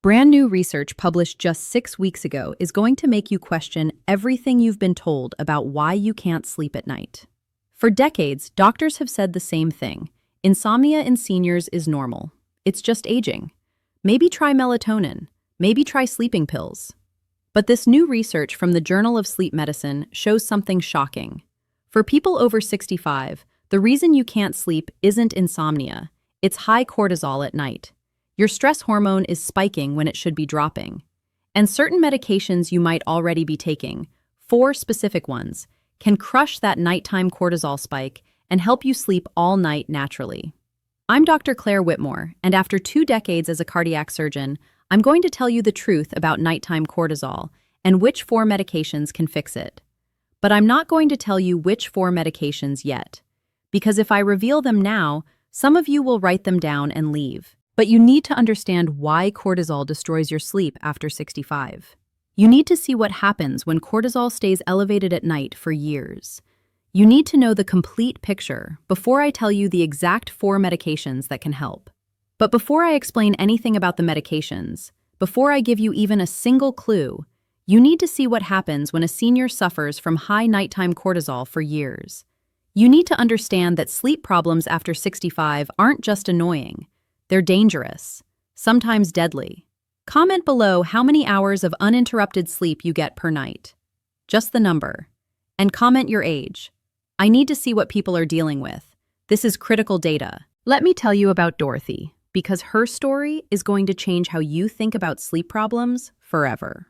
Brand new research published just 6 weeks ago is going to make you question everything you've been told about why you can't sleep at night. For decades, doctors have said the same thing. Insomnia in seniors is normal. It's just aging. Maybe try melatonin. Maybe try sleeping pills. But this new research from the Journal of Sleep Medicine shows something shocking. For people over 65, the reason you can't sleep isn't insomnia. It's high cortisol at night. Your stress hormone is spiking when it should be dropping. And certain medications you might already be taking, 4 specific ones, can crush that nighttime cortisol spike and help you sleep all night naturally. I'm Dr. Claire Whitmore, and after 2 decades as a cardiac surgeon, I'm going to tell you the truth about nighttime cortisol and which 4 medications can fix it. But I'm not going to tell you which 4 medications yet, because if I reveal them now, some of you will write them down and leave. But you need to understand why cortisol destroys your sleep after 65. You need to see what happens when cortisol stays elevated at night for years. You need to know the complete picture before I tell you the exact 4 medications that can help. But before I explain anything about the medications, before I give you even a single clue, you need to see what happens when a senior suffers from high nighttime cortisol for years. You need to understand that sleep problems after 65 aren't just annoying. They're dangerous, sometimes deadly. Comment below how many hours of uninterrupted sleep you get per night. Just the number. And comment your age. I need to see what people are dealing with. This is critical data. Let me tell you about Dorothy, because her story is going to change how you think about sleep problems forever.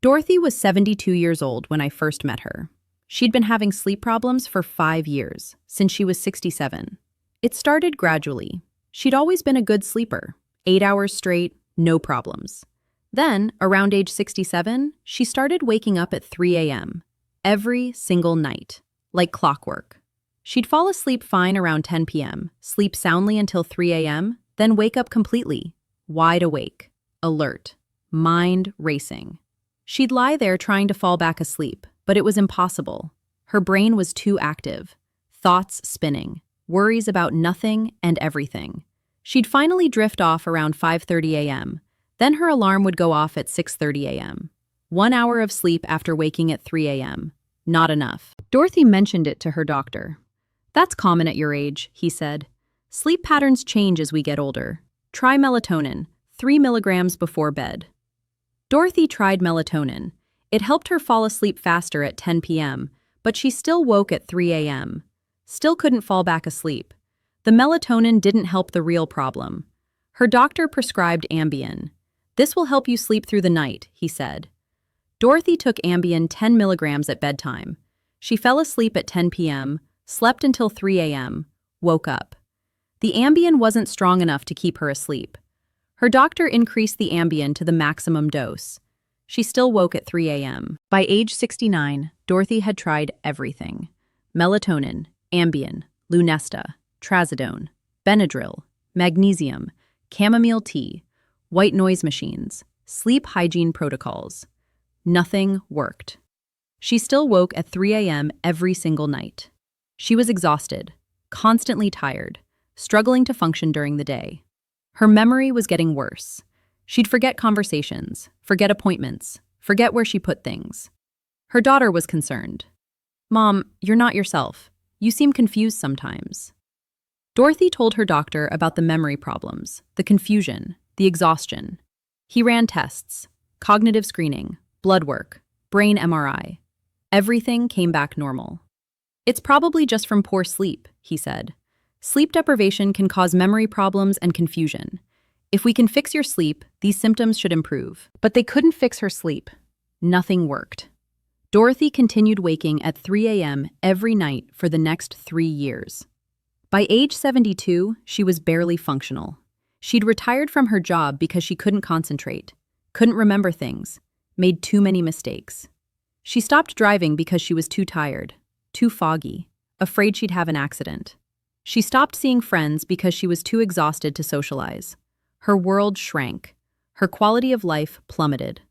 Dorothy was 72 years old when I first met her. She'd been having sleep problems for 5 years, since she was 67. It started gradually. She'd always been a good sleeper, 8 hours straight, no problems. Then, around age 67, she started waking up at 3 a.m. every single night, like clockwork. She'd fall asleep fine around 10 p.m., sleep soundly until 3 a.m., then wake up completely, wide awake, alert, mind racing. She'd lie there trying to fall back asleep, but it was impossible. Her brain was too active, thoughts spinning, worries about nothing and everything. She'd finally drift off around 5:30 a.m. Then her alarm would go off at 6:30 a.m. 1 hour of sleep after waking at 3 a.m. Not enough. Dorothy mentioned it to her doctor. "That's common at your age," he said. "Sleep patterns change as we get older. Try melatonin, 3 milligrams before bed." Dorothy tried melatonin. It helped her fall asleep faster at 10 p.m., but she still woke at 3 a.m. Still couldn't fall back asleep. The melatonin didn't help the real problem. Her doctor prescribed Ambien. "This will help you sleep through the night," he said. Dorothy took Ambien 10 milligrams at bedtime. She fell asleep at 10 p.m., slept until 3 a.m., woke up. The Ambien wasn't strong enough to keep her asleep. Her doctor increased the Ambien to the maximum dose. She still woke at 3 a.m. By age 69, Dorothy had tried everything. Melatonin, Ambien, Lunesta, Trazodone, Benadryl, magnesium, chamomile tea, white noise machines, sleep hygiene protocols. Nothing worked. She still woke at 3 a.m. every single night. She was exhausted, constantly tired, struggling to function during the day. Her memory was getting worse. She'd forget conversations, forget appointments, forget where she put things. Her daughter was concerned. "Mom, you're not yourself. You seem confused sometimes." Dorothy told her doctor about the memory problems, the confusion, the exhaustion. He ran tests, cognitive screening, blood work, brain MRI. Everything came back normal. "It's probably just from poor sleep," he said. "Sleep deprivation can cause memory problems and confusion. If we can fix your sleep, these symptoms should improve." But they couldn't fix her sleep. Nothing worked. Dorothy continued waking at 3 a.m. every night for the next 3 years. By age 72, she was barely functional. She'd retired from her job because she couldn't concentrate, couldn't remember things, made too many mistakes. She stopped driving because she was too tired, too foggy, afraid she'd have an accident. She stopped seeing friends because she was too exhausted to socialize. Her world shrank. Her quality of life plummeted.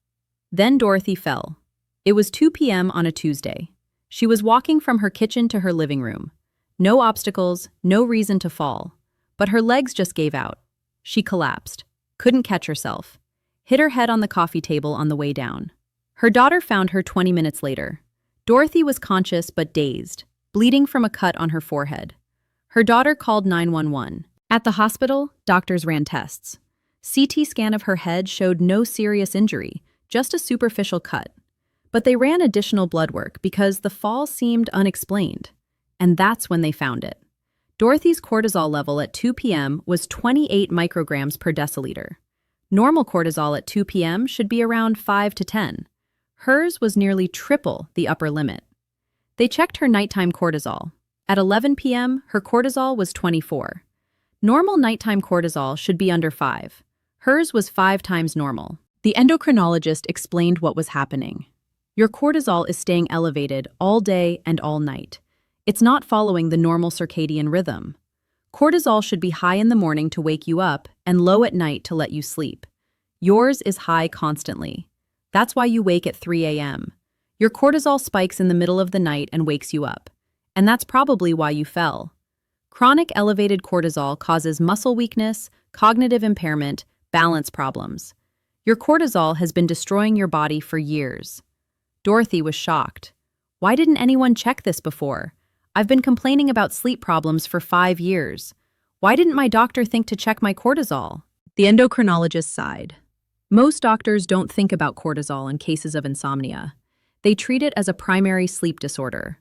Then Dorothy fell. It was 2 p.m. on a Tuesday. She was walking from her kitchen to her living room. No obstacles, no reason to fall. But her legs just gave out. She collapsed, couldn't catch herself. hit her head on the coffee table on the way down. Her daughter found her 20 minutes later. Dorothy was conscious but dazed, bleeding from a cut on her forehead. Her daughter called 911. At the hospital, doctors ran tests. CT scan of her head showed no serious injury, just a superficial cut. But they ran additional blood work because the fall seemed unexplained. And that's when they found it. Dorothy's cortisol level at 2 p.m. was 28 micrograms per deciliter. Normal cortisol at 2 p.m. should be around 5 to 10. Hers was nearly triple the upper limit. They checked her nighttime cortisol. At 11 p.m., her cortisol was 24. Normal nighttime cortisol should be under 5. Hers was 5 times normal. The endocrinologist explained what was happening. Your cortisol is staying elevated all day and all night. It's not following the normal circadian rhythm. Cortisol should be high in the morning to wake you up and low at night to let you sleep. Yours is high constantly. That's why you wake at 3 a.m. Your cortisol spikes in the middle of the night and wakes you up. And that's probably why you fell. Chronic elevated cortisol causes muscle weakness, cognitive impairment, balance problems. Your cortisol has been destroying your body for years. Dorothy was shocked. Why didn't anyone check this before? I've been complaining about sleep problems for 5 years. Why didn't my doctor think to check my cortisol? The endocrinologist sighed. Most doctors don't think about cortisol in cases of insomnia. They treat it as a primary sleep disorder.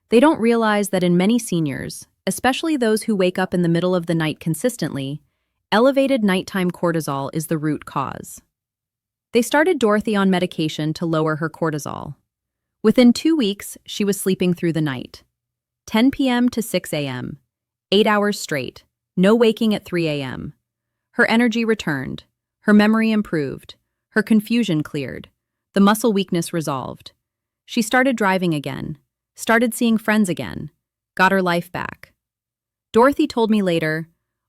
They don't realize that in many seniors, especially those who wake up in the middle of the night consistently, elevated nighttime cortisol is the root cause. They started Dorothy on medication to lower her cortisol. Within 2 weeks, she was sleeping through the night. 10 p.m. to 6 a.m., 8 hours straight, no waking at 3 a.m. Her energy returned, her memory improved, her confusion cleared, the muscle weakness resolved. She started driving again, started seeing friends again, got her life back. Dorothy told me later,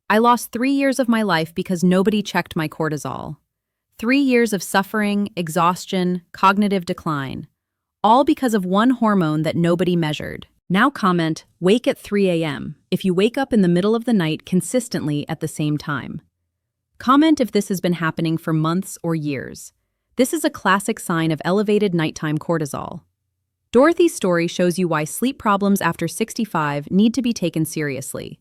I lost 3 years of my life because nobody checked my cortisol. 3 years of suffering, exhaustion, cognitive decline, all because of one hormone that nobody measured. Now comment, wake at 3 a.m. if you wake up in the middle of the night consistently at the same time. Comment if this has been happening for months or years. This is a classic sign of elevated nighttime cortisol. Dorothy's story shows you why sleep problems after 65 need to be taken seriously.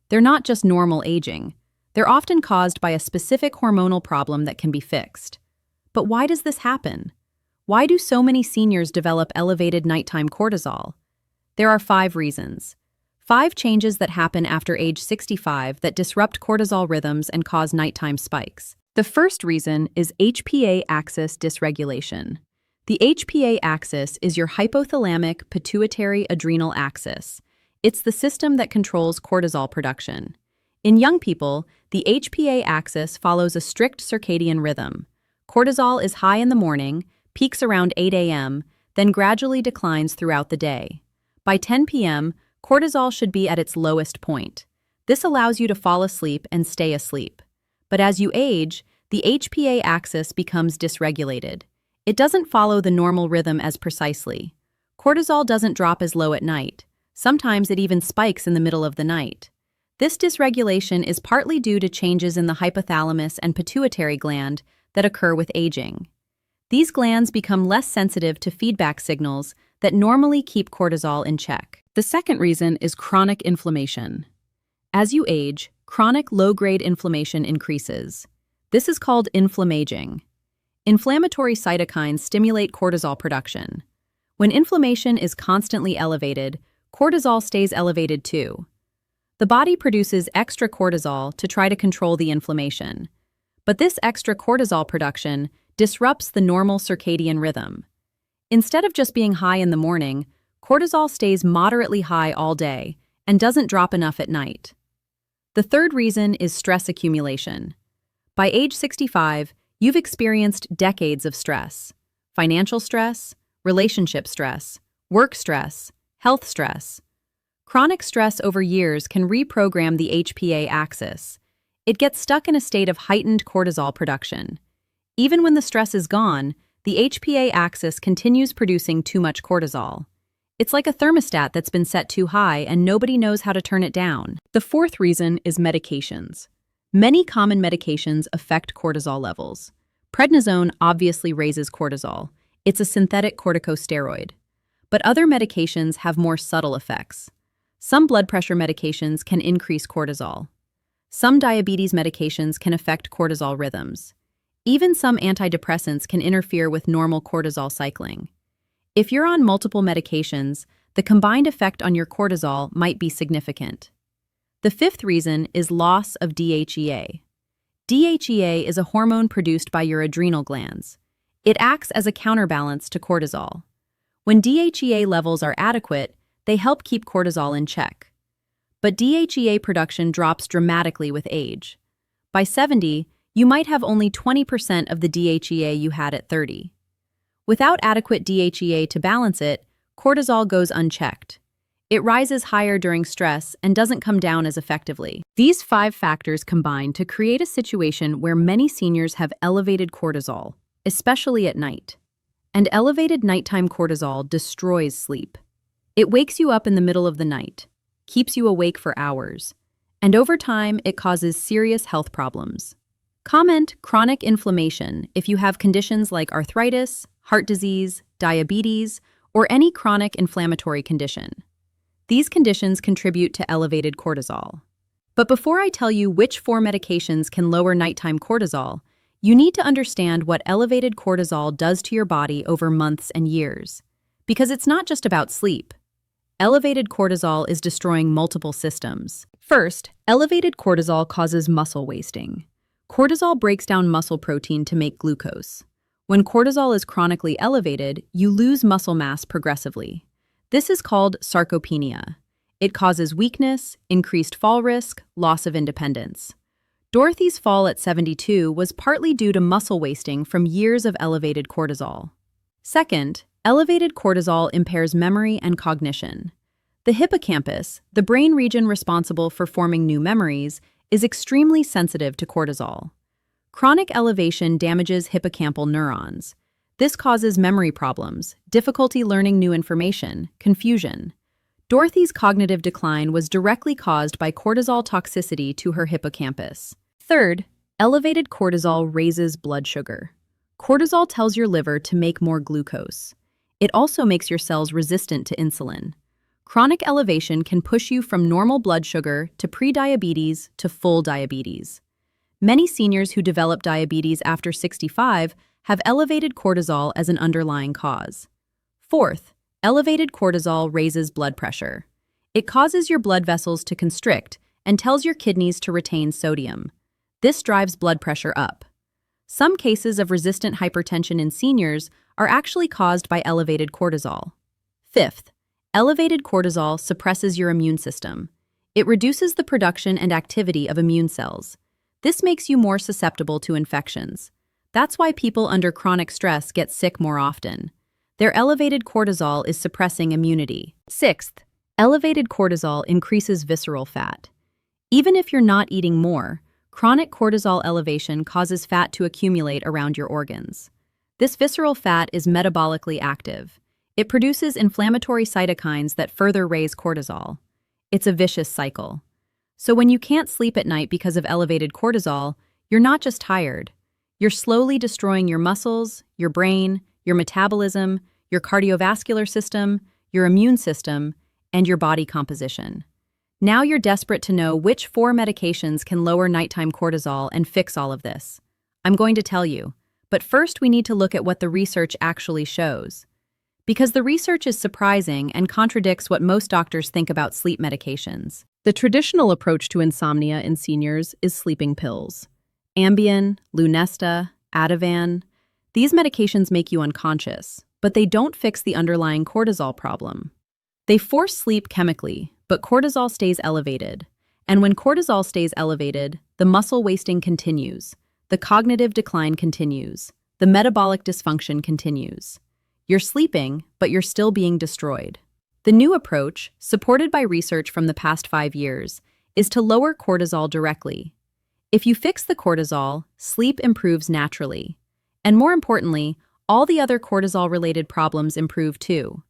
They're not just normal aging. They're often caused by a specific hormonal problem that can be fixed. But why does this happen? Why do so many seniors develop elevated nighttime cortisol? There are 5 reasons. 5 changes that happen after age 65 that disrupt cortisol rhythms and cause nighttime spikes. The first reason is HPA axis dysregulation. The HPA axis is your hypothalamic pituitary adrenal axis. It's the system that controls cortisol production. In young people, the HPA axis follows a strict circadian rhythm. Cortisol is high in the morning, peaks around 8 a.m., then gradually declines throughout the day. By 10 p.m., cortisol should be at its lowest point. This allows you to fall asleep and stay asleep. But as you age, the HPA axis becomes dysregulated. It doesn't follow the normal rhythm as precisely. Cortisol doesn't drop as low at night. Sometimes it even spikes in the middle of the night. This dysregulation is partly due to changes in the hypothalamus and pituitary gland that occur with aging. These glands become less sensitive to feedback signals that normally keep cortisol in check. The second reason is chronic inflammation. As you age, chronic low-grade inflammation increases. This is called inflammaging. Inflammatory cytokines stimulate cortisol production. When inflammation is constantly elevated, cortisol stays elevated too. The body produces extra cortisol to try to control the inflammation. But this extra cortisol production disrupts the normal circadian rhythm. Instead of just being high in the morning, cortisol stays moderately high all day and doesn't drop enough at night. The third reason is stress accumulation. By age 65, you've experienced decades of stress. Financial stress, relationship stress, work stress, health stress. Chronic stress over years can reprogram the HPA axis. It gets stuck in a state of heightened cortisol production. Even when the stress is gone, the HPA axis continues producing too much cortisol. It's like a thermostat that's been set too high and nobody knows how to turn it down. The fourth reason is medications. Many common medications affect cortisol levels. Prednisone obviously raises cortisol. It's a synthetic corticosteroid. But other medications have more subtle effects. Some blood pressure medications can increase cortisol. Some diabetes medications can affect cortisol rhythms. Even some antidepressants can interfere with normal cortisol cycling. If you're on multiple medications, the combined effect on your cortisol might be significant. The fifth reason is loss of DHEA. DHEA is a hormone produced by your adrenal glands. It acts as a counterbalance to cortisol. When DHEA levels are adequate, they help keep cortisol in check. But DHEA production drops dramatically with age. By 70, you might have only 20% of the DHEA you had at 30. Without adequate DHEA to balance it, cortisol goes unchecked. It rises higher during stress and doesn't come down as effectively. These 5 factors combine to create a situation where many seniors have elevated cortisol, especially at night. And elevated nighttime cortisol destroys sleep. It wakes you up in the middle of the night, keeps you awake for hours, and over time it causes serious health problems. Comment chronic inflammation if you have conditions like arthritis, heart disease, diabetes, or any chronic inflammatory condition. These conditions contribute to elevated cortisol. But before I tell you which 4 medications can lower nighttime cortisol, you need to understand what elevated cortisol does to your body over months and years. Because it's not just about sleep. Elevated cortisol is destroying multiple systems. First, elevated cortisol causes muscle wasting. Cortisol breaks down muscle protein to make glucose. When cortisol is chronically elevated, you lose muscle mass progressively. This is called sarcopenia. It causes weakness, increased fall risk, loss of independence. Dorothy's fall at 72 was partly due to muscle wasting from years of elevated cortisol. Second, elevated cortisol impairs memory and cognition. The hippocampus, the brain region responsible for forming new memories, is extremely sensitive to cortisol. Chronic elevation damages hippocampal neurons. This causes memory problems, difficulty learning new information, confusion. Dorothy's cognitive decline was directly caused by cortisol toxicity to her hippocampus. Third, elevated cortisol raises blood sugar. Cortisol tells your liver to make more glucose. It also makes your cells resistant to insulin. Chronic elevation can push you from normal blood sugar to prediabetes to full diabetes. Many seniors who develop diabetes after 65 have elevated cortisol as an underlying cause. Fourth, elevated cortisol raises blood pressure. It causes your blood vessels to constrict and tells your kidneys to retain sodium. This drives blood pressure up. Some cases of resistant hypertension in seniors are actually caused by elevated cortisol. Fifth, elevated cortisol suppresses your immune system. It reduces the production and activity of immune cells. This makes you more susceptible to infections. That's why people under chronic stress get sick more often. Their elevated cortisol is suppressing immunity. Sixth, elevated cortisol increases visceral fat. Even if you're not eating more, chronic cortisol elevation causes fat to accumulate around your organs. This visceral fat is metabolically active. It produces inflammatory cytokines that further raise cortisol. It's a vicious cycle. So when you can't sleep at night because of elevated cortisol, you're not just tired. You're slowly destroying your muscles, your brain, your metabolism, your cardiovascular system, your immune system, and your body composition. Now you're desperate to know which 4 medications can lower nighttime cortisol and fix all of this. I'm going to tell you, but first we need to look at what the research actually shows. Because the research is surprising and contradicts what most doctors think about sleep medications. The traditional approach to insomnia in seniors is sleeping pills. Ambien, Lunesta, Ativan. These medications make you unconscious, but they don't fix the underlying cortisol problem. They force sleep chemically, but cortisol stays elevated. And when cortisol stays elevated, the muscle wasting continues, the cognitive decline continues, the metabolic dysfunction continues. You're sleeping, but you're still being destroyed. The new approach, supported by research from the past 5 years, is to lower cortisol directly. If you fix the cortisol, sleep improves naturally. And more importantly, all the other cortisol-related problems improve too.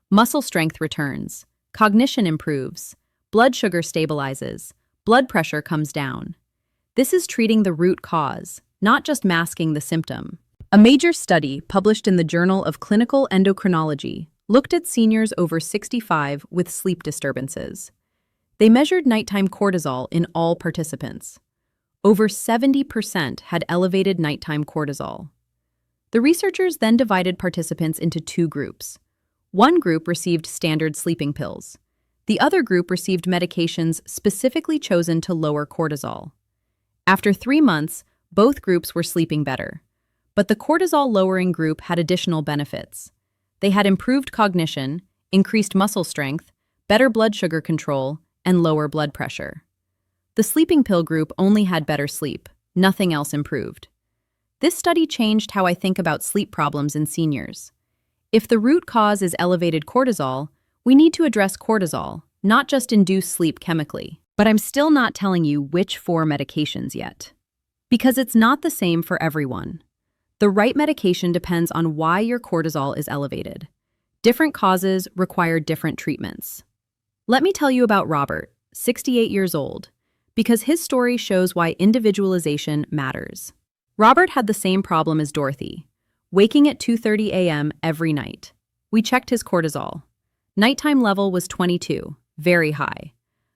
Muscle strength returns, cognition improves, blood sugar stabilizes, blood pressure comes down. This is treating the root cause, not just masking the symptom. A major study published in the Journal of Clinical Endocrinology looked at seniors over 65 with sleep disturbances. They measured nighttime cortisol in all participants. Over 70% had elevated nighttime cortisol. The researchers then divided participants into two groups. One group received standard sleeping pills. The other group received medications specifically chosen to lower cortisol. After 3 months, both groups were sleeping better. But the cortisol-lowering group had additional benefits. They had improved cognition, increased muscle strength, better blood sugar control, and lower blood pressure. The sleeping pill group only had better sleep. Nothing else improved. This study changed how I think about sleep problems in seniors. If the root cause is elevated cortisol, we need to address cortisol, not just induce sleep chemically. But I'm still not telling you which 4 medications yet. Because it's not the same for everyone. The right medication depends on why your cortisol is elevated. Different causes require different treatments. Let me tell you about Robert, 68 years old, because his story shows why individualization matters. Robert had the same problem as Dorothy, waking at 2:30 a.m. every night. We checked his cortisol. Nighttime level was 22, very high.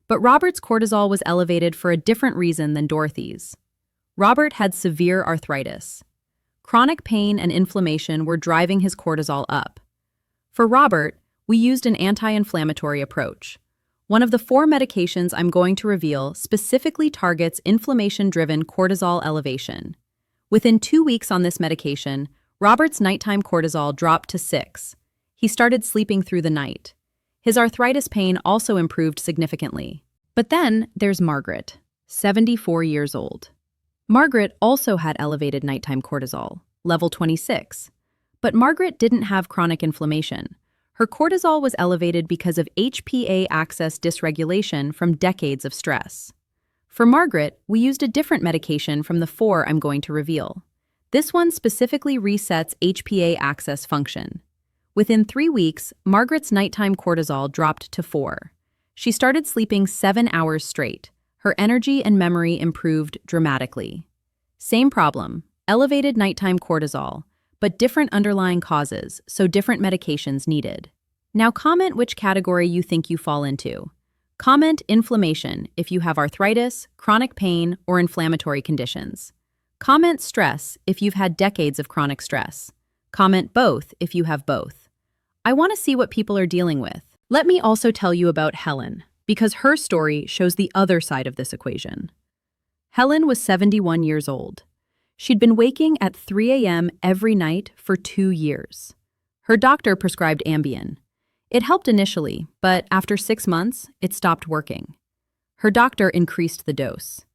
But Robert's cortisol was elevated for a different reason than Dorothy's. Robert had severe arthritis. Chronic pain and inflammation were driving his cortisol up. For Robert, we used an anti-inflammatory approach. One of the 4 medications I'm going to reveal specifically targets inflammation-driven cortisol elevation. Within 2 weeks on this medication, Robert's nighttime cortisol dropped to 6. He started sleeping through the night. His arthritis pain also improved significantly. But then there's Margaret, 74 years old. Margaret also had elevated nighttime cortisol, level 26. But Margaret didn't have chronic inflammation. Her cortisol was elevated because of HPA axis dysregulation from decades of stress. For Margaret, we used a different medication from the 4 I'm going to reveal. This one specifically resets HPA axis function. Within 3 weeks, Margaret's nighttime cortisol dropped to 4. She started sleeping 7 hours straight. Her energy and memory improved dramatically. Same problem, elevated nighttime cortisol, but different underlying causes, so different medications needed. Now comment which category you think you fall into. Comment inflammation if you have arthritis, chronic pain, or inflammatory conditions. Comment stress if you've had decades of chronic stress. Comment both if you have both. I want to see what people are dealing with. Let me also tell you about Helen, because her story shows the other side of this equation. Helen was 71 years old. She'd been waking at 3 a.m. every night for 2 years. Her doctor prescribed Ambien. It helped initially, but after 6 months, it stopped working. Her doctor increased the dose.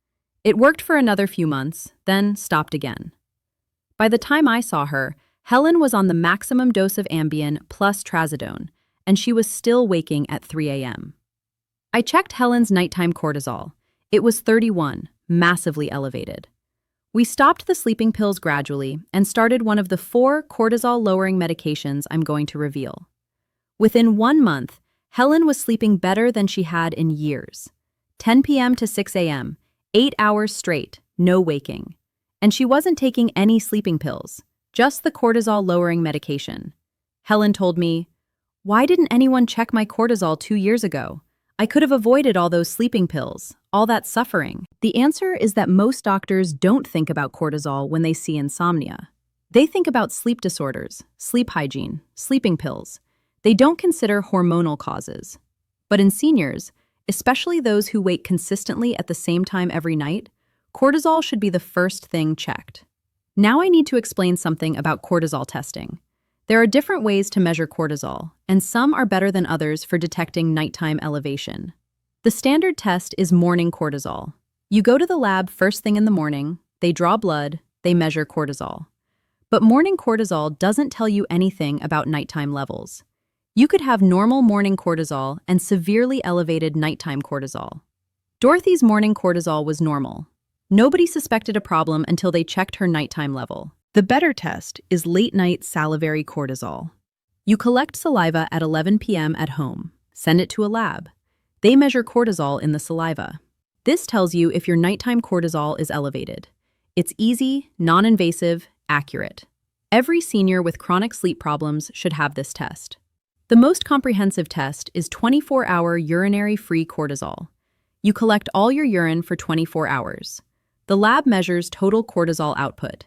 It worked for another few months, then stopped again. By the time I saw her, Helen was on the maximum dose of Ambien plus trazodone, and she was still waking at 3 a.m. I checked Helen's nighttime cortisol. It was 31, massively elevated. We stopped the sleeping pills gradually and started one of the 4 cortisol-lowering medications I'm going to reveal. Within 1 month, Helen was sleeping better than she had in years. 10 p.m. to 6 a.m., 8 hours straight, no waking. And she wasn't taking any sleeping pills, just the cortisol-lowering medication. Helen told me, "Why didn't anyone check my cortisol 2 years ago? I could have avoided all those sleeping pills, all that suffering." The answer is that most doctors don't think about cortisol when they see insomnia. They think about sleep disorders, sleep hygiene, sleeping pills. They don't consider hormonal causes. But in seniors, especially those who wake consistently at the same time every night, cortisol should be the first thing checked. Now I need to explain something about cortisol testing. There are different ways to measure cortisol, and some are better than others for detecting nighttime elevation. The standard test is morning cortisol. You go to the lab first thing in the morning, they draw blood, they measure cortisol. But morning cortisol doesn't tell you anything about nighttime levels. You could have normal morning cortisol and severely elevated nighttime cortisol. Dorothy's morning cortisol was normal. Nobody suspected a problem until they checked her nighttime level. The better test is late-night salivary cortisol. You collect saliva at 11 p.m. at home, send it to a lab. They measure cortisol in the saliva. This tells you if your nighttime cortisol is elevated. It's easy, non-invasive, accurate. Every senior with chronic sleep problems should have this test. The most comprehensive test is 24-hour urinary-free cortisol. You collect all your urine for 24 hours. The lab measures total cortisol output.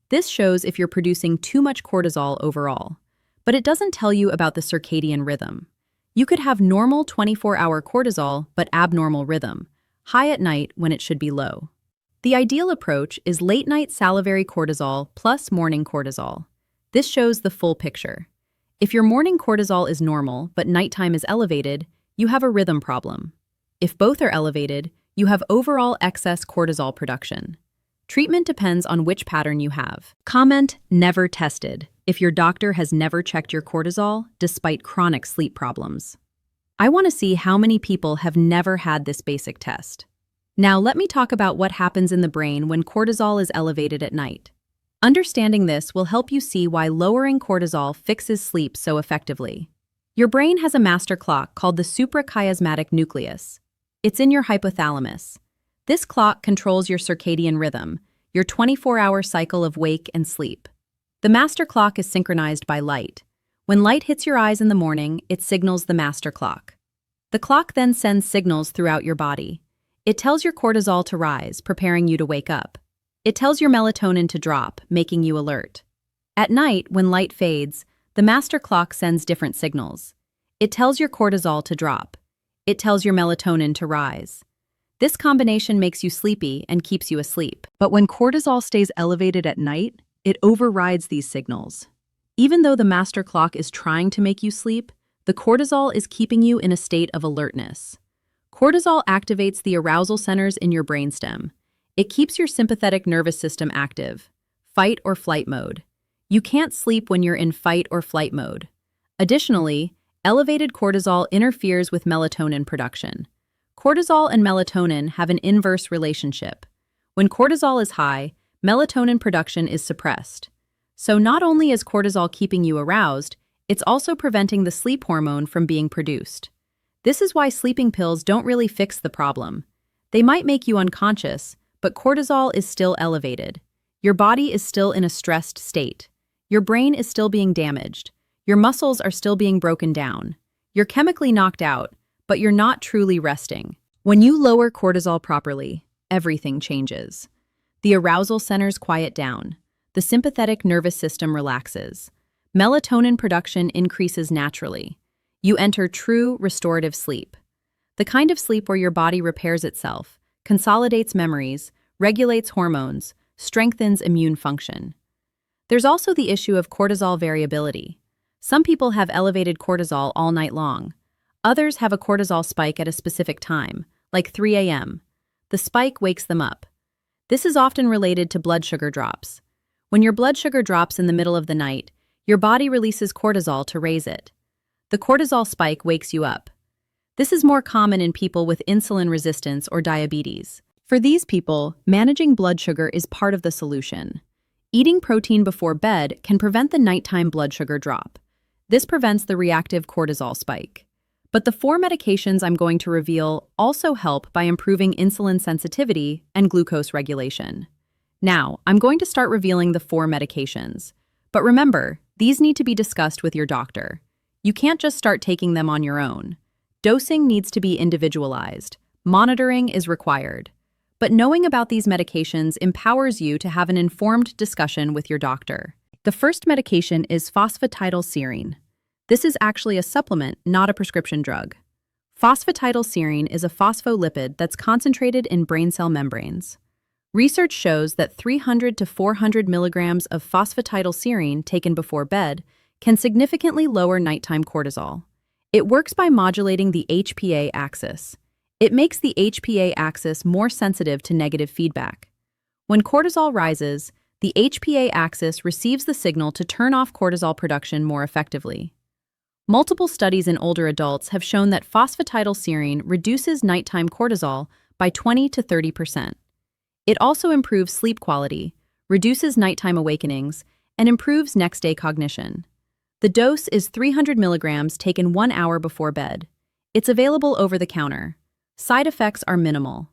This shows if you're producing too much cortisol overall. But it doesn't tell you about the circadian rhythm. You could have normal 24-hour cortisol but abnormal rhythm, high at night when it should be low. The ideal approach is late-night salivary cortisol plus morning cortisol. This shows the full picture. If your morning cortisol is normal but nighttime is elevated, you have a rhythm problem. If both are elevated, you have overall excess cortisol production. Treatment depends on which pattern you have. Comment never tested if your doctor has never checked your cortisol despite chronic sleep problems. I want to see how many people have never had this basic test. Now let me talk about what happens in the brain when cortisol is elevated at night. Understanding this will help you see why lowering cortisol fixes sleep so effectively. Your brain has a master clock called the suprachiasmatic nucleus. It's in your hypothalamus. This clock controls your circadian rhythm, your 24-hour cycle of wake and sleep. The master clock is synchronized by light. When light hits your eyes in the morning, it signals the master clock. The clock then sends signals throughout your body. It tells your cortisol to rise, preparing you to wake up. It tells your melatonin to drop, making you alert. At night, when light fades, the master clock sends different signals. It tells your cortisol to drop. It tells your melatonin to rise. This combination makes you sleepy and keeps you asleep. But when cortisol stays elevated at night, it overrides these signals. Even though the master clock is trying to make you sleep, the cortisol is keeping you in a state of alertness. Cortisol activates the arousal centers in your brainstem. It keeps your sympathetic nervous system active, fight or flight mode. You can't sleep when you're in fight or flight mode. Additionally, elevated cortisol interferes with melatonin production. Cortisol and melatonin have an inverse relationship. When cortisol is high, melatonin production is suppressed. So not only is cortisol keeping you aroused, it's also preventing the sleep hormone from being produced. This is why sleeping pills don't really fix the problem. They might make you unconscious, but cortisol is still elevated. Your body is still in a stressed state. Your brain is still being damaged. Your muscles are still being broken down. You're chemically knocked out, but you're not truly resting. When you lower cortisol properly, everything changes. The arousal centers quiet down. The sympathetic nervous system relaxes. Melatonin production increases naturally. You enter true restorative sleep. The kind of sleep where your body repairs itself, consolidates memories, regulates hormones, strengthens immune function. There's also the issue of cortisol variability. Some people have elevated cortisol all night long. Others have a cortisol spike at a specific time, like 3 a.m. The spike wakes them up. This is often related to blood sugar drops. When your blood sugar drops in the middle of the night, your body releases cortisol to raise it. The cortisol spike wakes you up. This is more common in people with insulin resistance or diabetes. For these people, managing blood sugar is part of the solution. Eating protein before bed can prevent the nighttime blood sugar drop. This prevents the reactive cortisol spike. But the 4 medications I'm going to reveal also help by improving insulin sensitivity and glucose regulation. Now, I'm going to start revealing the 4 medications. But remember, these need to be discussed with your doctor. You can't just start taking them on your own. Dosing needs to be individualized. Monitoring is required. But knowing about these medications empowers you to have an informed discussion with your doctor. The first medication is phosphatidylserine. This is actually a supplement, not a prescription drug. Phosphatidylserine is a phospholipid that's concentrated in brain cell membranes. Research shows that 300 to 400 milligrams of phosphatidylserine taken before bed can significantly lower nighttime cortisol. It works by modulating the HPA axis. It makes the HPA axis more sensitive to negative feedback. When cortisol rises, the HPA axis receives the signal to turn off cortisol production more effectively. Multiple studies in older adults have shown that phosphatidylserine reduces nighttime cortisol by 20 to 30%. It also improves sleep quality, reduces nighttime awakenings, and improves next-day cognition. The dose is 300 milligrams taken 1 hour before bed. It's available over the counter. Side effects are minimal.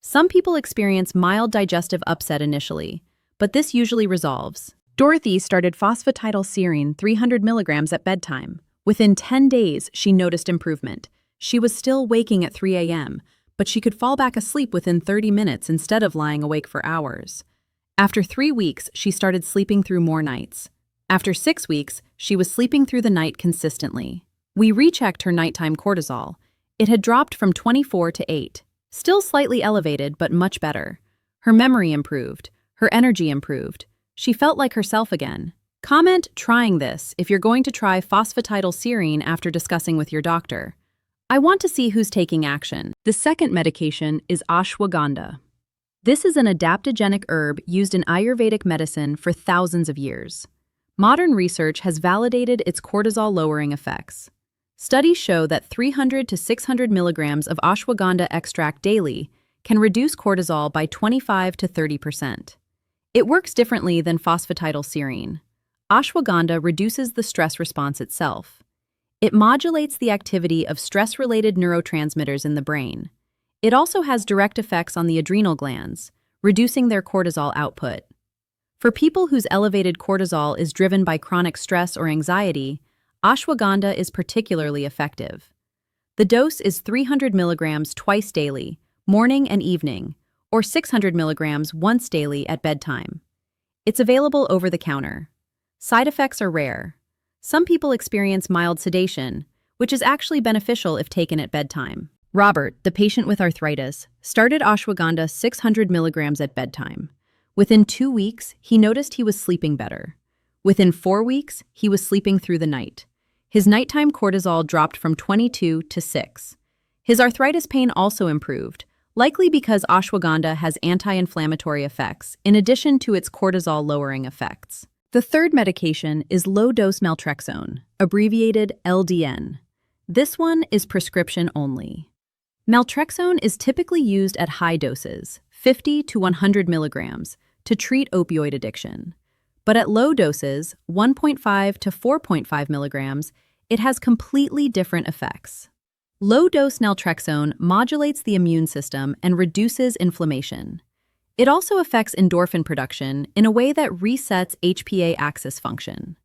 Some people experience mild digestive upset initially, but this usually resolves. Dorothy started phosphatidylserine 300 milligrams at bedtime. Within 10 days, she noticed improvement. She was still waking at 3 a.m., but she could fall back asleep within 30 minutes instead of lying awake for hours. After 3 weeks, she started sleeping through more nights. After 6 weeks, she was sleeping through the night consistently. We rechecked her nighttime cortisol. It had dropped from 24 to 8. Still slightly elevated, but much better. Her memory improved. Her energy improved. She felt like herself again. Comment trying this if you're going to try phosphatidylserine after discussing with your doctor. I want to see who's taking action. The second medication is ashwagandha. This is an adaptogenic herb used in Ayurvedic medicine for thousands of years. Modern research has validated its cortisol-lowering effects. Studies show that 300 to 600 milligrams of ashwagandha extract daily can reduce cortisol by 25 to 30%. It works differently than phosphatidylserine. Ashwagandha reduces the stress response itself. It modulates the activity of stress-related neurotransmitters in the brain. It also has direct effects on the adrenal glands, reducing their cortisol output. For people whose elevated cortisol is driven by chronic stress or anxiety, ashwagandha is particularly effective. The dose is 300 milligrams twice daily, morning and evening, or 600 milligrams once daily at bedtime. It's available over the counter. Side effects are rare. Some people experience mild sedation, which is actually beneficial if taken at bedtime. Robert, the patient with arthritis, started ashwagandha 600 milligrams at bedtime. Within 2 weeks, he noticed he was sleeping better. Within 4 weeks, he was sleeping through the night. His nighttime cortisol dropped from 22 to 6. His arthritis pain also improved, likely because ashwagandha has anti-inflammatory effects, in addition to its cortisol-lowering effects. The third medication is low-dose naltrexone, abbreviated LDN. This one is prescription only. Naltrexone is typically used at high doses, 50 to 100 milligrams, to treat opioid addiction. But at low doses, 1.5 to 4.5 milligrams, it has completely different effects. Low-dose naltrexone modulates the immune system and reduces inflammation. It also affects endorphin production in a way that resets HPA axis function.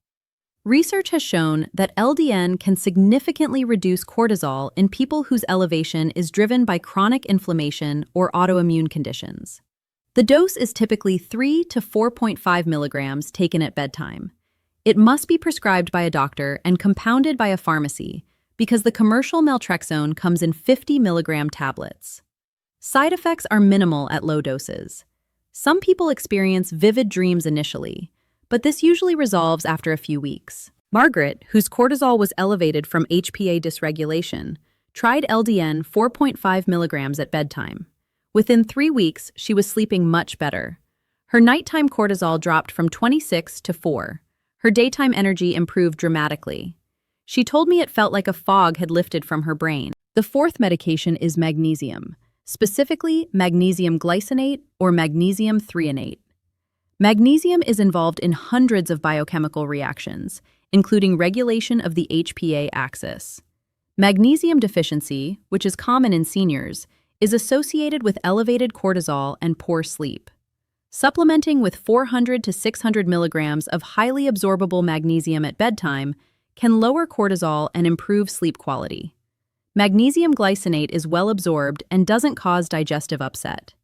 Research has shown that LDN can significantly reduce cortisol in people whose elevation is driven by chronic inflammation or autoimmune conditions. The dose is typically 3 to 4.5 milligrams taken at bedtime. It must be prescribed by a doctor and compounded by a pharmacy because the commercial naltrexone comes in 50 milligram tablets. Side effects are minimal at low doses. Some people experience vivid dreams initially, but this usually resolves after a few weeks. Margaret, whose cortisol was elevated from HPA dysregulation, tried LDN 4.5 milligrams at bedtime. Within 3 weeks, she was sleeping much better. Her nighttime cortisol dropped from 26 to 4. Her daytime energy improved dramatically. She told me it felt like a fog had lifted from her brain. The fourth medication is magnesium, specifically magnesium glycinate or magnesium threonate. Magnesium is involved in hundreds of biochemical reactions, including regulation of the HPA axis. Magnesium deficiency, which is common in seniors, is associated with elevated cortisol and poor sleep. Supplementing with 400 to 600 milligrams of highly absorbable magnesium at bedtime can lower cortisol and improve sleep quality. Magnesium glycinate is well absorbed and doesn't cause digestive upset.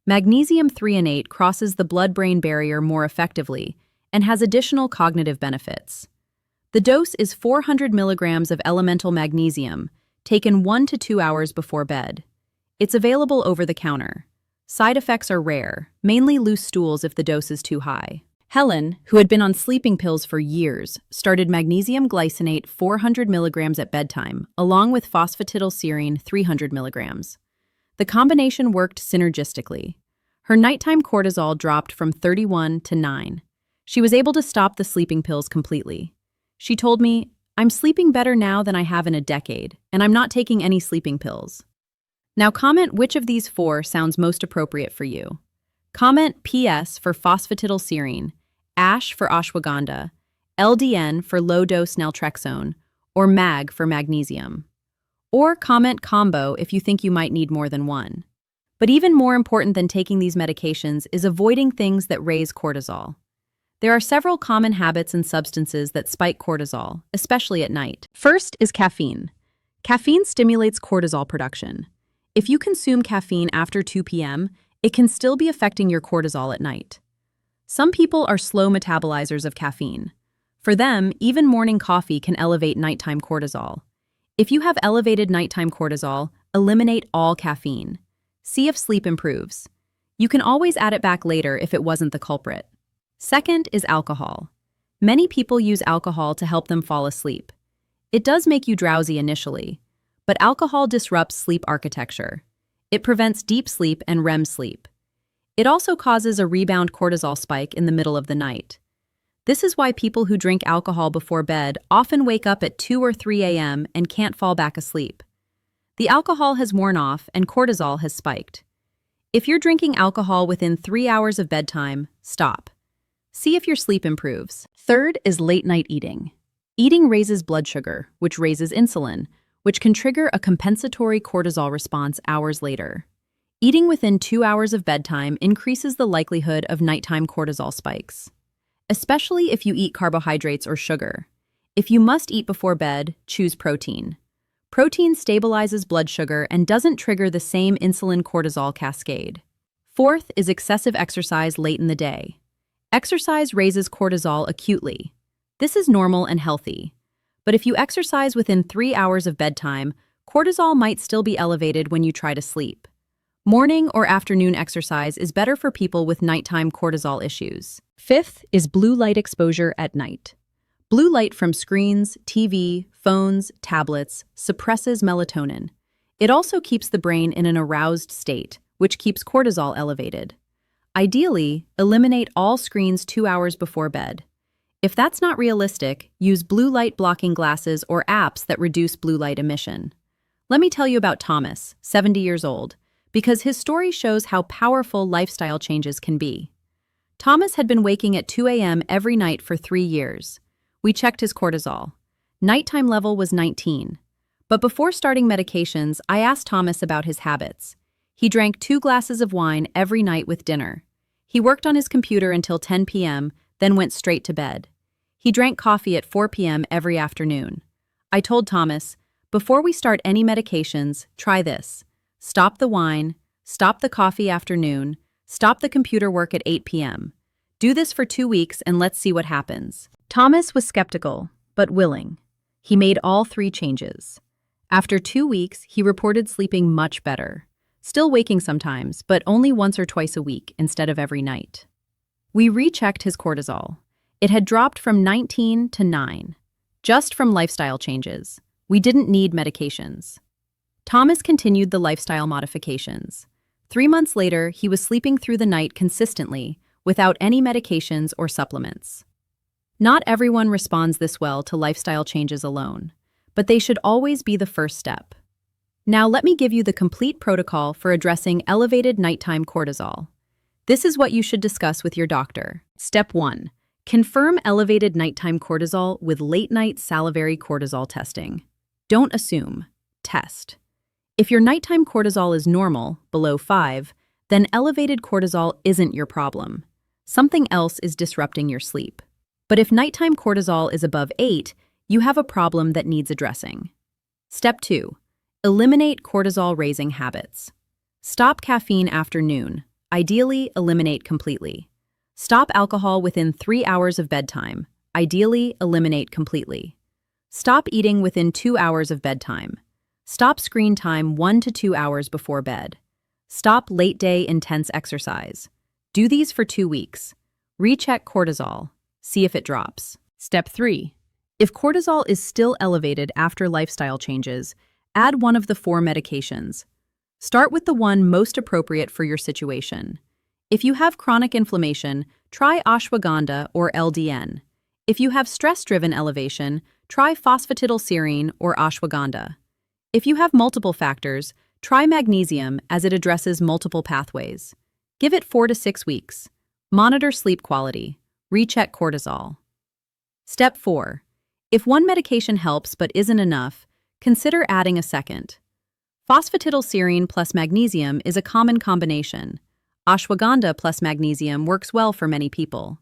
Magnesium threonate crosses the blood-brain barrier more effectively and has additional cognitive benefits. The dose is 400 milligrams of elemental magnesium, taken 1 to 2 hours before bed. It's available over the counter. Side effects are rare, mainly loose stools if the dose is too high. Helen, who had been on sleeping pills for years, started magnesium glycinate 400 milligrams at bedtime, along with phosphatidylserine 300 milligrams. The combination worked synergistically. Her nighttime cortisol dropped from 31 to 9. She was able to stop the sleeping pills completely. She told me, "I'm sleeping better now than I have in a decade, and I'm not taking any sleeping pills." Now comment which of these 4 sounds most appropriate for you. Comment PS for phosphatidylserine, ASH for ashwagandha, LDN for low-dose naltrexone, or MAG for magnesium. Or comment combo if you think you might need more than one. But even more important than taking these medications is avoiding things that raise cortisol. There are several common habits and substances that spike cortisol, especially at night. First is caffeine. Caffeine stimulates cortisol production. If you consume caffeine after 2 p.m., it can still be affecting your cortisol at night. Some people are slow metabolizers of caffeine. For them, even morning coffee can elevate nighttime cortisol. If you have elevated nighttime cortisol, eliminate all caffeine. See if sleep improves. You can always add it back later if it wasn't the culprit. Second is alcohol. Many people use alcohol to help them fall asleep. It does make you drowsy initially, but alcohol disrupts sleep architecture. It prevents deep sleep and REM sleep. It also causes a rebound cortisol spike in the middle of the night. This is why people who drink alcohol before bed often wake up at 2 or 3 a.m. and can't fall back asleep. The alcohol has worn off and cortisol has spiked. If you're drinking alcohol within 3 hours of bedtime, stop. See if your sleep improves. Third is late-night eating. Eating raises blood sugar, which raises insulin, which can trigger a compensatory cortisol response hours later. Eating within 2 hours of bedtime increases the likelihood of nighttime cortisol spikes, especially if you eat carbohydrates or sugar. If you must eat before bed, choose protein. Protein stabilizes blood sugar and doesn't trigger the same insulin-cortisol cascade. Fourth is excessive exercise late in the day. Exercise raises cortisol acutely. This is normal and healthy. But if you exercise within 3 hours of bedtime, cortisol might still be elevated when you try to sleep. Morning or afternoon exercise is better for people with nighttime cortisol issues. Fifth is blue light exposure at night. Blue light from screens, TV, phones, tablets suppresses melatonin. It also keeps the brain in an aroused state, which keeps cortisol elevated. Ideally, eliminate all screens 2 hours before bed. If that's not realistic, use blue light blocking glasses or apps that reduce blue light emission. Let me tell you about Thomas, 70 years old, because his story shows how powerful lifestyle changes can be. Thomas had been waking at 2 a.m. every night for 3 years. We checked his cortisol. Nighttime level was 19. But before starting medications, I asked Thomas about his habits. He drank 2 glasses of wine every night with dinner. He worked on his computer until 10 p.m., then went straight to bed. He drank coffee at 4 p.m. every afternoon. I told Thomas, before we start any medications, try this. Stop the wine, stop the coffee afternoon, stop the computer work at 8 p.m. Do this for 2 weeks and let's see what happens. Thomas was skeptical, but willing. He made all 3 changes. After 2 weeks, he reported sleeping much better. Still waking sometimes, but only once or twice a week instead of every night. We rechecked his cortisol. It had dropped from 19 to 9, just from lifestyle changes. We didn't need medications. Thomas continued the lifestyle modifications. 3 months later, he was sleeping through the night consistently, without any medications or supplements. Not everyone responds this well to lifestyle changes alone, but they should always be the first step. Now let me give you the complete protocol for addressing elevated nighttime cortisol. This is what you should discuss with your doctor. Step 1. Confirm elevated nighttime cortisol with late-night salivary cortisol testing. Don't assume. Test. If your nighttime cortisol is normal, below 5, then elevated cortisol isn't your problem. Something else is disrupting your sleep. But if nighttime cortisol is above 8, you have a problem that needs addressing. Step 2. Eliminate cortisol-raising habits. Stop caffeine after noon. Ideally, eliminate completely. Stop alcohol within 3 hours of bedtime. Ideally, eliminate completely. Stop eating within 2 hours of bedtime. Stop screen time 1 to 2 hours before bed. Stop late-day intense exercise. Do these for 2 weeks. Recheck cortisol. See if it drops. Step 3. If cortisol is still elevated after lifestyle changes, add one of the 4 medications. Start with the one most appropriate for your situation. If you have chronic inflammation, try ashwagandha or LDN. If you have stress-driven elevation, try phosphatidylserine or ashwagandha. If you have multiple factors, try magnesium as it addresses multiple pathways. Give it 4 to 6 weeks. Monitor sleep quality. Recheck cortisol. Step 4. If one medication helps but isn't enough, consider adding a second. Phosphatidylserine plus magnesium is a common combination. Ashwagandha plus magnesium works well for many people.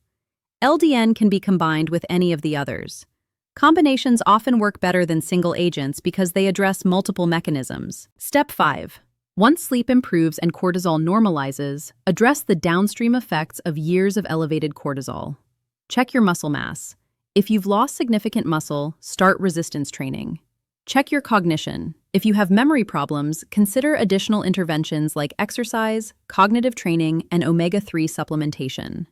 LDN can be combined with any of the others. Combinations often work better than single agents because they address multiple mechanisms. Step 5. Once sleep improves and cortisol normalizes, address the downstream effects of years of elevated cortisol. Check your muscle mass. If you've lost significant muscle, start resistance training. Check your cognition. If you have memory problems, consider additional interventions like exercise, cognitive training, and omega-3 supplementation.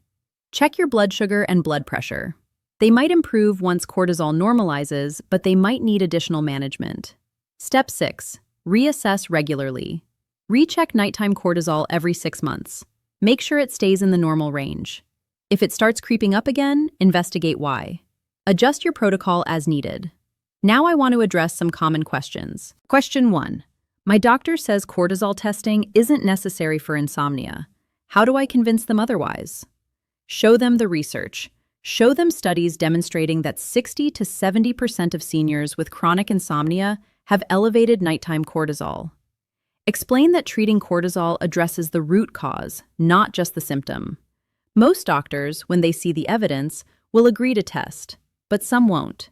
Check your blood sugar and blood pressure. They might improve once cortisol normalizes, but they might need additional management. Step 6. Reassess regularly. Recheck nighttime cortisol every 6 months. Make sure it stays in the normal range. If it starts creeping up again, investigate why. Adjust your protocol as needed. Now I want to address some common questions. Question 1. My doctor says cortisol testing isn't necessary for insomnia. How do I convince them otherwise? Show them the research. Show them studies demonstrating that 60 to 70% of seniors with chronic insomnia have elevated nighttime cortisol. Explain that treating cortisol addresses the root cause, not just the symptom. Most doctors, when they see the evidence, will agree to test, but some won't.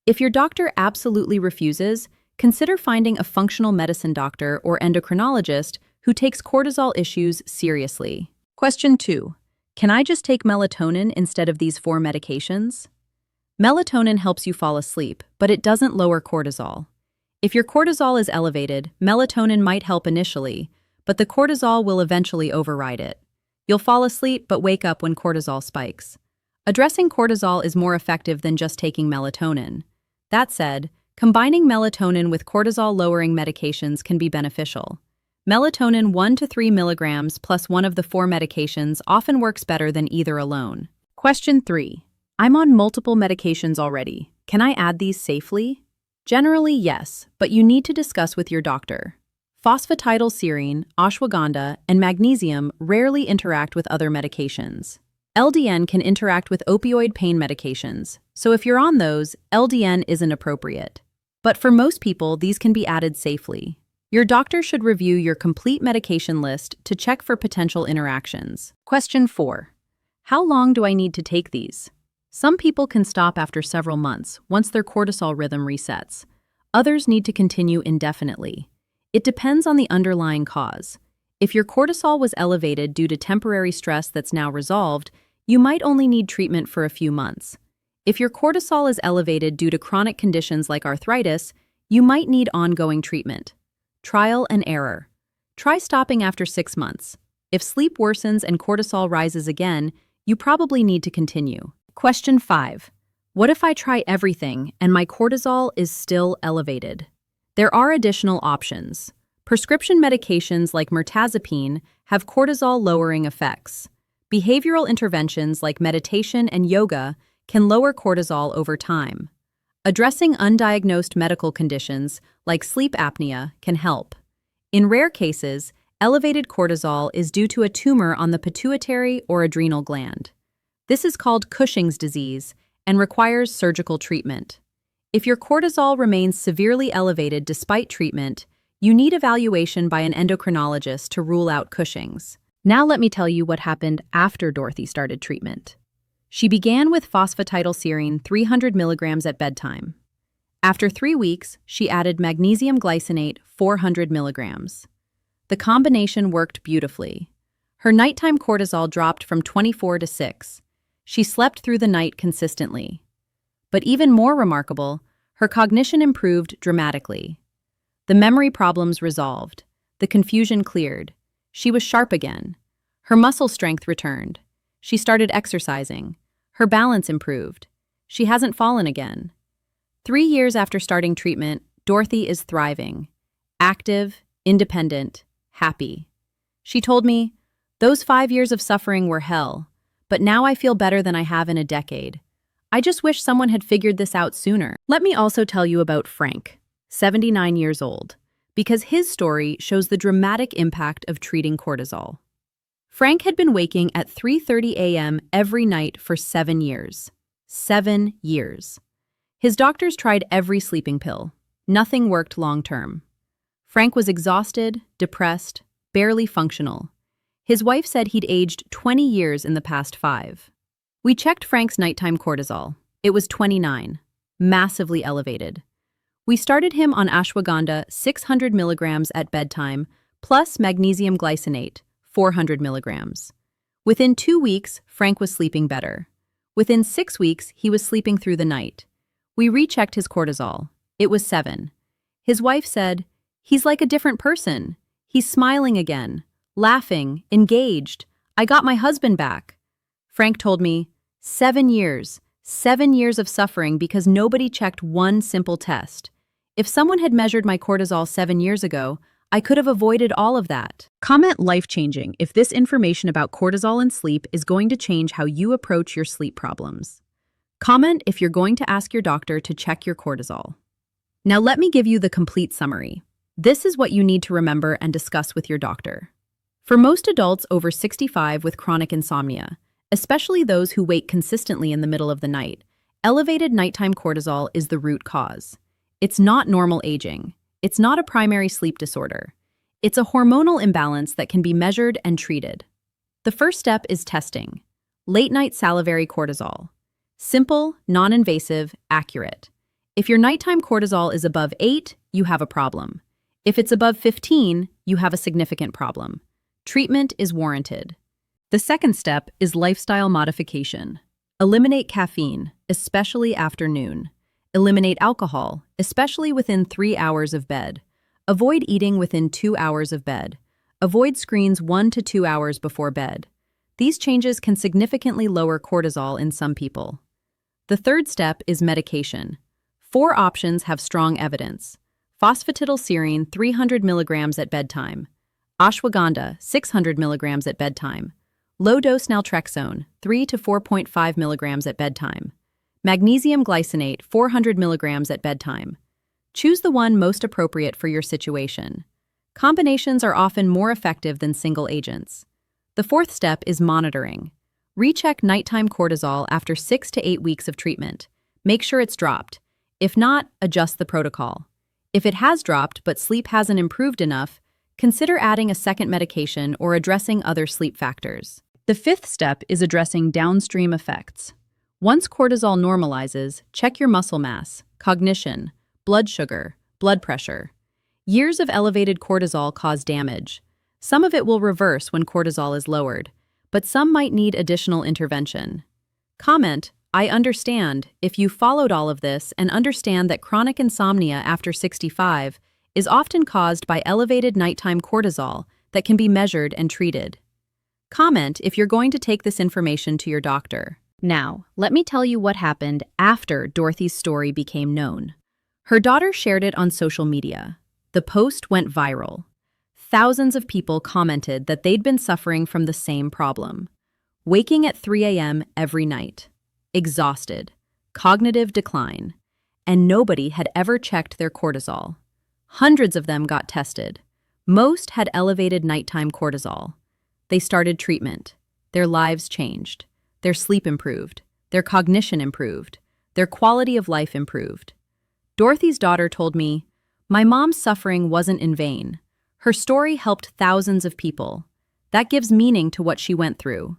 If your doctor absolutely refuses, consider finding a functional medicine doctor or endocrinologist who takes cortisol issues seriously. Question 2. Can I just take melatonin instead of these 4 medications? Melatonin helps you fall asleep, but it doesn't lower cortisol. If your cortisol is elevated, melatonin might help initially, but the cortisol will eventually override it. You'll fall asleep but wake up when cortisol spikes. Addressing cortisol is more effective than just taking melatonin. That said, combining melatonin with cortisol-lowering medications can be beneficial. Melatonin 1 to 3 milligrams plus one of the 4 medications often works better than either alone. Question 3. I'm on multiple medications already. Can I add these safely? Generally, yes, but you need to discuss with your doctor. Phosphatidylserine, ashwagandha, and magnesium rarely interact with other medications. LDN can interact with opioid pain medications, so if you're on those, LDN isn't appropriate. But for most people, these can be added safely. Your doctor should review your complete medication list to check for potential interactions. Question 4. How long do I need to take these? Some people can stop after several months once their cortisol rhythm resets. Others need to continue indefinitely. It depends on the underlying cause. If your cortisol was elevated due to temporary stress that's now resolved, you might only need treatment for a few months. If your cortisol is elevated due to chronic conditions like arthritis, you might need ongoing treatment. Trial and error. Try stopping after 6 months. If sleep worsens and cortisol rises again, you probably need to continue. Question 5. What if I try everything and my cortisol is still elevated? There are additional options. Prescription medications like mirtazapine have cortisol-lowering effects. Behavioral interventions like meditation and yoga can lower cortisol over time. Addressing undiagnosed medical conditions like sleep apnea can help. In rare cases, elevated cortisol is due to a tumor on the pituitary or adrenal gland. This is called Cushing's disease and requires surgical treatment. If your cortisol remains severely elevated despite treatment, you need evaluation by an endocrinologist to rule out Cushing's. Now let me tell you what happened after Dorothy started treatment. She began with phosphatidylserine 300 milligrams at bedtime. After 3 weeks, she added magnesium glycinate 400 milligrams. The combination worked beautifully. Her nighttime cortisol dropped from 24 to 6. She slept through the night consistently. But even more remarkable, her cognition improved dramatically. The memory problems resolved. The confusion cleared. She was sharp again. Her muscle strength returned. She started exercising. Her balance improved. She hasn't fallen again. 3 years after starting treatment, Dorothy is thriving. Active, independent, happy. She told me, "Those 5 years of suffering were hell, but now I feel better than I have in a decade. I just wish someone had figured this out sooner." Let me also tell you about Frank, 79 years old, because his story shows the dramatic impact of treating cortisol. Frank had been waking at 3:30 a.m. every night for 7 years. 7 years. His doctors tried every sleeping pill. Nothing worked long-term. Frank was exhausted, depressed, barely functional. His wife said he'd aged 20 years in the past 5. We checked Frank's nighttime cortisol. It was 29, massively elevated. We started him on ashwagandha 600 milligrams at bedtime, plus magnesium glycinate 400 milligrams. Within 2 weeks, Frank was sleeping better. Within 6 weeks, he was sleeping through the night. We rechecked his cortisol. It was 7. His wife said, "He's like a different person. He's smiling again, laughing, engaged. I got my husband back." Frank told me, 7 years. 7 years of suffering because nobody checked one simple test. If someone had measured my cortisol 7 years ago, I could have avoided all of that. Comment life-changing if this information about cortisol and sleep is going to change how you approach your sleep problems. Comment if you're going to ask your doctor to check your cortisol. Now let me give you the complete summary. This is what you need to remember and discuss with your doctor. For most adults over 65 with chronic insomnia, especially those who wake consistently in the middle of the night, elevated nighttime cortisol is the root cause. It's not normal aging. It's not a primary sleep disorder. It's a hormonal imbalance that can be measured and treated. The first step is testing. Late-night salivary cortisol. Simple, non-invasive, accurate. If your nighttime cortisol is above 8, you have a problem. If it's above 15, you have a significant problem. Treatment is warranted. The second step is lifestyle modification. Eliminate caffeine, especially after noon. Eliminate alcohol, especially within 3 hours of bed. Avoid eating within 2 hours of bed. Avoid screens 1 to 2 hours before bed. These changes can significantly lower cortisol in some people. The third step is medication. 4 options have strong evidence. Phosphatidylserine 300 milligrams at bedtime. Ashwagandha 600 milligrams at bedtime. Low-dose naltrexone 3 to 4.5 milligrams at bedtime. Magnesium glycinate 400 milligrams at bedtime. Choose the one most appropriate for your situation. Combinations are often more effective than single agents. The fourth step is monitoring. Recheck nighttime cortisol after 6 to 8 weeks of treatment. Make sure it's dropped. If not, adjust the protocol. If it has dropped but sleep hasn't improved enough, consider adding a second medication or addressing other sleep factors. The fifth step is addressing downstream effects. Once cortisol normalizes, check your muscle mass, cognition, blood sugar, blood pressure. Years of elevated cortisol cause damage. Some of it will reverse when cortisol is lowered, but some might need additional intervention. Comment, "I understand," if you followed all of this and understand that chronic insomnia after 65 is often caused by elevated nighttime cortisol that can be measured and treated. Comment if you're going to take this information to your doctor. Now, let me tell you what happened after Dorothy's story became known. Her daughter shared it on social media. The post went viral. Thousands of people commented that they'd been suffering from the same problem. Waking at 3 a.m. every night. Exhausted. Cognitive decline. And nobody had ever checked their cortisol. Hundreds of them got tested. Most had elevated nighttime cortisol. They started treatment. Their lives changed. Their sleep improved. Their cognition improved. Their quality of life improved. Dorothy's daughter told me, "My mom's suffering wasn't in vain. Her story helped thousands of people. That gives meaning to what she went through.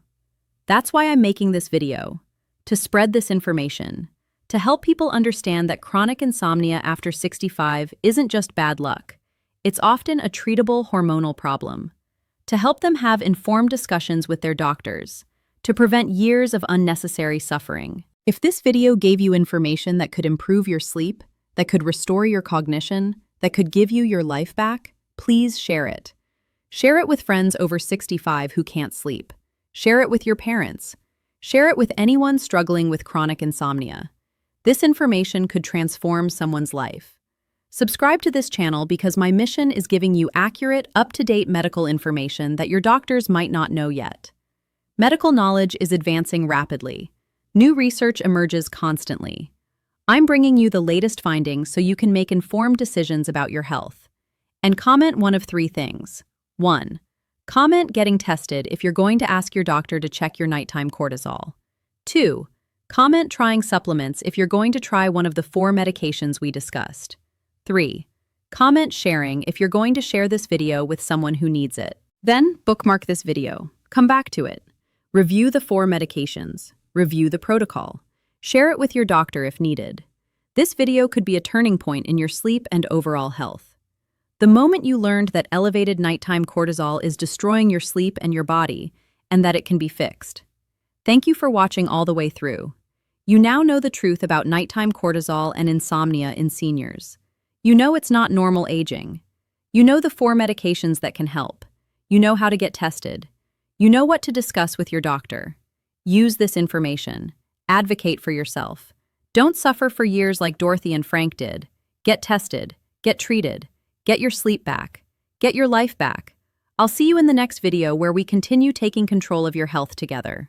That's why I'm making this video, to spread this information, to help people understand that chronic insomnia after 65 isn't just bad luck. It's often a treatable hormonal problem. To help them have informed discussions with their doctors, to prevent years of unnecessary suffering. If this video gave you information that could improve your sleep, that could restore your cognition, that could give you your life back, please share it. Share it with friends over 65 who can't sleep. Share it with your parents. Share it with anyone struggling with chronic insomnia. This information could transform someone's life. Subscribe to this channel because my mission is giving you accurate, up-to-date medical information that your doctors might not know yet. Medical knowledge is advancing rapidly. New research emerges constantly. I'm bringing you the latest findings so you can make informed decisions about your health. And comment one of 3 things. 1. Comment getting tested if you're going to ask your doctor to check your nighttime cortisol. 2. Comment trying supplements if you're going to try one of the 4 medications we discussed. 3. Comment sharing if you're going to share this video with someone who needs it. Then, bookmark this video. Come back to it. Review the 4 medications. Review the protocol. Share it with your doctor if needed. This video could be a turning point in your sleep and overall health. The moment you learned that elevated nighttime cortisol is destroying your sleep and your body, and that it can be fixed. Thank you for watching all the way through. You now know the truth about nighttime cortisol and insomnia in seniors. You know it's not normal aging. You know the 4 medications that can help. You know how to get tested. You know what to discuss with your doctor. Use this information. Advocate for yourself. Don't suffer for years like Dorothy and Frank did. Get tested. Get treated. Get your sleep back. Get your life back. I'll see you in the next video where we continue taking control of your health together.